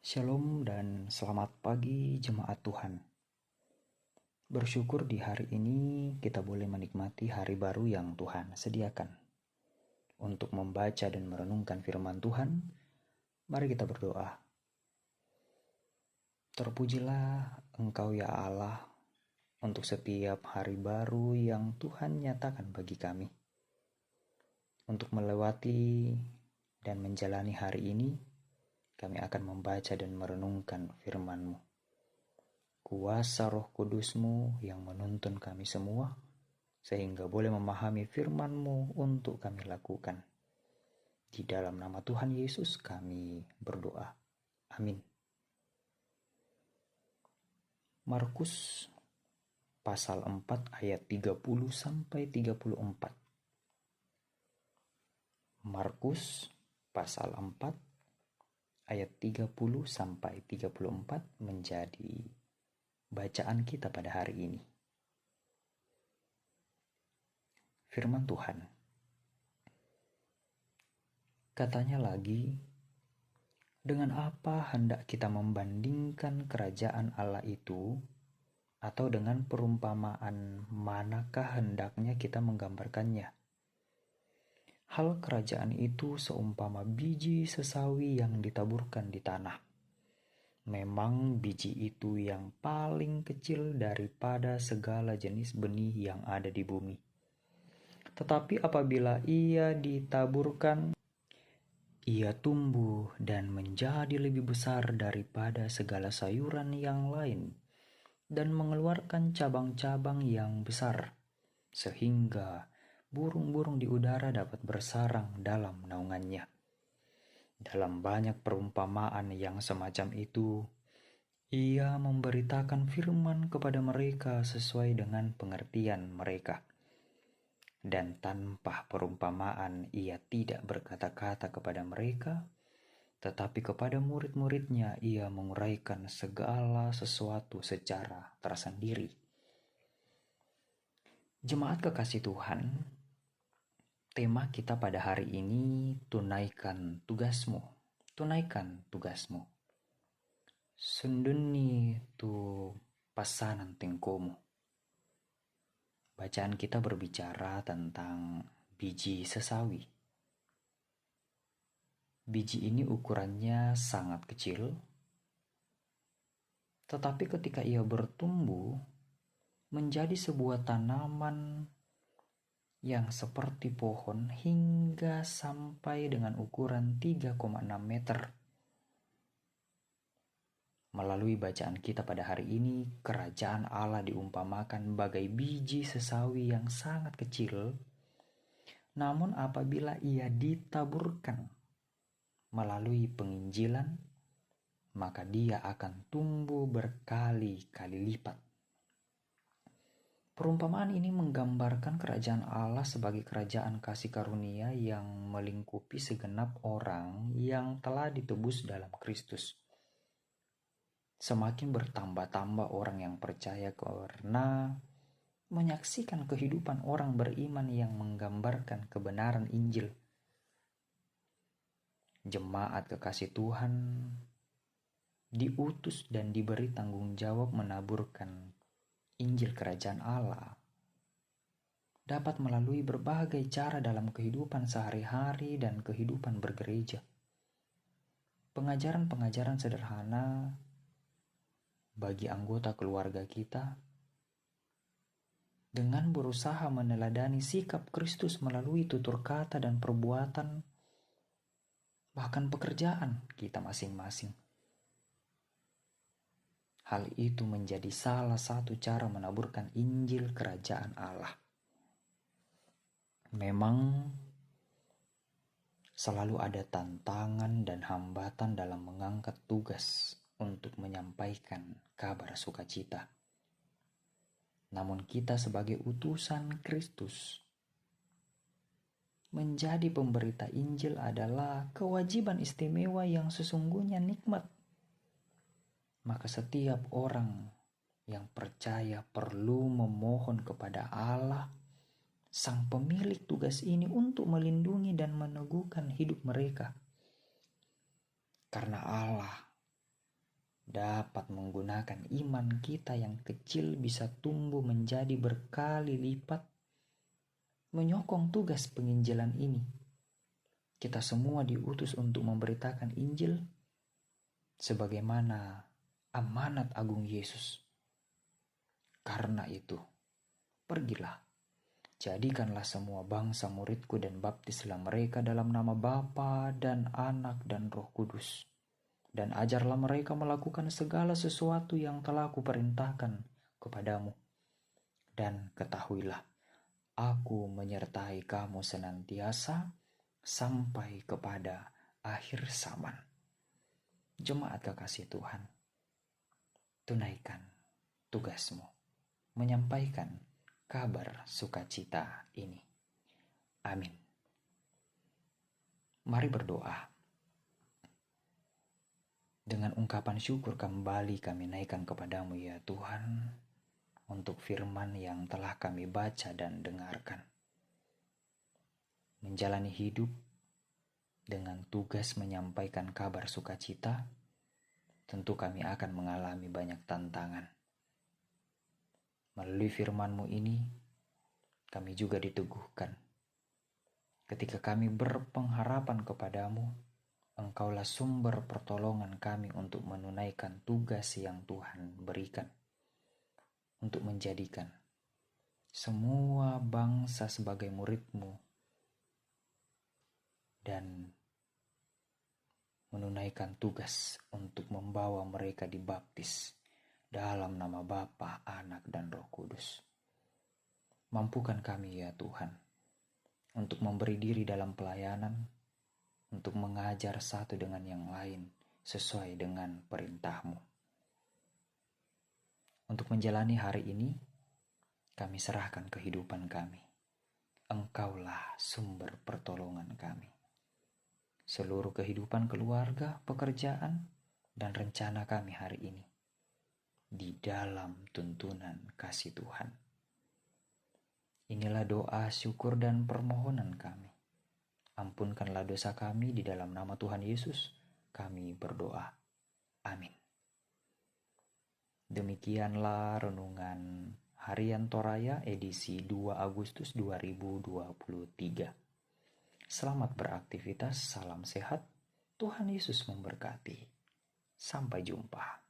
Shalom dan selamat pagi jemaat Tuhan. Bersyukur di hari ini kita boleh menikmati hari baru yang Tuhan sediakan. Untuk membaca dan merenungkan firman Tuhan, mari kita berdoa. Terpujilah Engkau ya Allah untuk setiap hari baru yang Tuhan nyatakan bagi kami. Untuk melewati dan menjalani hari ini, kami akan membaca dan merenungkan firman-Mu. Kuasa Roh Kudus-Mu yang menuntun kami semua, sehingga boleh memahami firman-Mu untuk kami lakukan. Di dalam nama Tuhan Yesus kami berdoa. Amin. Markus pasal 4 ayat 30 sampai 34. Markus pasal 4 ayat 30 sampai 34 menjadi bacaan kita pada hari ini. Firman Tuhan. Katanya lagi, dengan apa hendak kita membandingkan kerajaan Allah itu, atau dengan perumpamaan manakah hendaknya kita menggambarkannya? Hal kerajaan itu seumpama biji sesawi yang ditaburkan di tanah. Memang biji itu yang paling kecil daripada segala jenis benih yang ada di bumi. Tetapi apabila ia ditaburkan, ia tumbuh dan menjadi lebih besar daripada segala sayuran yang lain, dan mengeluarkan cabang-cabang yang besar, sehingga burung-burung di udara dapat bersarang dalam naungannya. Dalam banyak perumpamaan yang semacam itu, ia memberitakan firman kepada mereka sesuai dengan pengertian mereka. Dan tanpa perumpamaan ia tidak berkata-kata kepada mereka, tetapi kepada murid-muridnya ia menguraikan segala sesuatu secara tersendiri. Jemaat kekasih Tuhan, tema kita pada hari ini tunaikan tugasmu. Tunaikan tugasmu. Sunduni tu pasanan tengkomu. Bacaan kita berbicara tentang biji sesawi. Biji ini ukurannya sangat kecil, tetapi ketika ia bertumbuh menjadi sebuah tanaman yang seperti pohon hingga sampai dengan ukuran 3,6 meter. Melalui bacaan kita pada hari ini, kerajaan Allah diumpamakan bagai biji sesawi yang sangat kecil, namun apabila ia ditaburkan melalui penginjilan, maka dia akan tumbuh berkali-kali lipat. Perumpamaan ini menggambarkan kerajaan Allah sebagai kerajaan kasih karunia yang melingkupi segenap orang yang telah ditebus dalam Kristus. Semakin bertambah-tambah orang yang percaya karena menyaksikan kehidupan orang beriman yang menggambarkan kebenaran Injil. Jemaat kekasih Tuhan diutus dan diberi tanggung jawab menaburkan Injil Kerajaan Allah dapat melalui berbagai cara dalam kehidupan sehari-hari dan kehidupan bergereja. Pengajaran-pengajaran sederhana bagi anggota keluarga kita dengan berusaha meneladani sikap Kristus melalui tutur kata dan perbuatan, bahkan pekerjaan kita masing-masing. Hal itu menjadi salah satu cara menaburkan Injil Kerajaan Allah. Memang selalu ada tantangan dan hambatan dalam mengangkat tugas untuk menyampaikan kabar sukacita. Namun kita sebagai utusan Kristus, menjadi pemberita Injil adalah kewajiban istimewa yang sesungguhnya nikmat. Maka setiap orang yang percaya perlu memohon kepada Allah, Sang pemilik tugas ini, untuk melindungi dan meneguhkan hidup mereka. Karena Allah dapat menggunakan iman kita yang kecil bisa tumbuh menjadi berkali lipat, menyokong tugas penginjilan ini. Kita semua diutus untuk memberitakan Injil sebagaimana amanat agung Yesus. Karena itu, pergilah, jadikanlah semua bangsa muridku dan baptislah mereka dalam nama Bapa dan Anak dan Roh Kudus. Dan ajarlah mereka melakukan segala sesuatu yang telah kuperintahkan kepadamu. Dan ketahuilah, aku menyertai kamu senantiasa sampai kepada akhir zaman. Jemaat kekasih Tuhan, tunaikan tugasmu, menyampaikan kabar sukacita ini. Amin. Mari berdoa. Dengan ungkapan syukur kembali kami naikkan kepadamu ya Tuhan, untuk firman yang telah kami baca dan dengarkan. Menjalani hidup dengan tugas menyampaikan kabar sukacita, tentu kami akan mengalami banyak tantangan. Melalui firman-Mu ini, kami juga diteguhkan. Ketika kami berpengharapan kepadamu, Engkaulah sumber pertolongan kami untuk menunaikan tugas yang Tuhan berikan, untuk menjadikan semua bangsa sebagai murid-Mu dan menunaikan tugas untuk membawa mereka dibaptis dalam nama Bapa, Anak, dan Roh Kudus. Mampukan kami ya Tuhan untuk memberi diri dalam pelayanan, untuk mengajar satu dengan yang lain sesuai dengan perintah-Mu. Untuk menjalani hari ini, kami serahkan kehidupan kami. Engkaulah sumber pertolongan kami. Seluruh kehidupan keluarga, pekerjaan, dan rencana kami hari ini di dalam tuntunan kasih Tuhan. Inilah doa, syukur, dan permohonan kami. Ampunkanlah dosa kami di dalam nama Tuhan Yesus, kami berdoa. Amin. Demikianlah renungan Harian Toraya edisi 2 Agustus 2023. Selamat beraktivitas, salam sehat, Tuhan Yesus memberkati. Sampai jumpa.